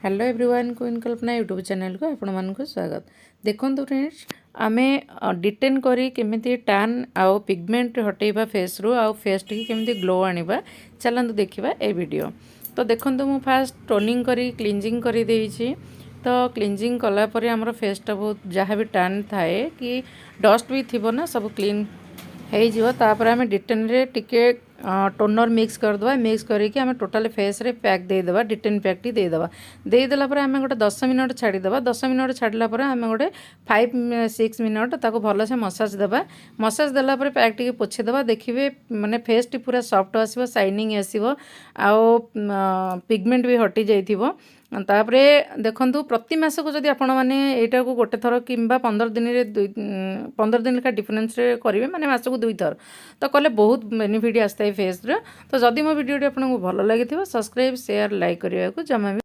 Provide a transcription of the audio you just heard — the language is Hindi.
हेलो एवरीवन क्वीन कल्पना यूट्यूब चैनल को आपण मानक स्वागत। देखो फ्रेंड्स आमे डिटेन करी केमिति टैन आउ पिगमेंट हटेबा फेस रू आउ फेस टी केमिति ग्लो आनिबा चलंतु देखिबा ए वीडियो। तो देखंतु मु फास्ट टोनिंग करी क्लींजिंग करी देइछि। तो क्लींजिंग कला परे हमर फेस टा बहुत जहाँ भी टैन थाए कि डस्ट भी थिबो ना सब क्लीन हो जिवो। तापर आमे डिटेन रे टिके टोनर मिक्स करदे मिक्स करके आम टोटाल फेस रे पैक देदेबा डिटेन पैक टी देदेबा देदेला पर आम गोटे 10 मिनट छाड़ीदेबा 10 मिनट छाड़ला पर आम गोटे 5-6 मिनट ताको भल से मसाज देबा मसाज देला पर पैक टी पोछीदेबा देखिए माने फेस टी पूरा सॉफ्ट आसीबो शाइनिंग आसीबो आउ पिगमेंट भी हटि जाइथिबो। तापरे देखंतु प्रति मास को जदि आपण माने एटा को गोटे थर किंबा 15 दिन रे 15 दिन का डिफरेंस रे करिवे माने मास को 2 थर तो कले बहुत बेनिफिट आस्ता है फेस रे। तो जदि मो वीडियो आपको भल लगी सब्सक्राइब शेयर लाइक करने को जमा भी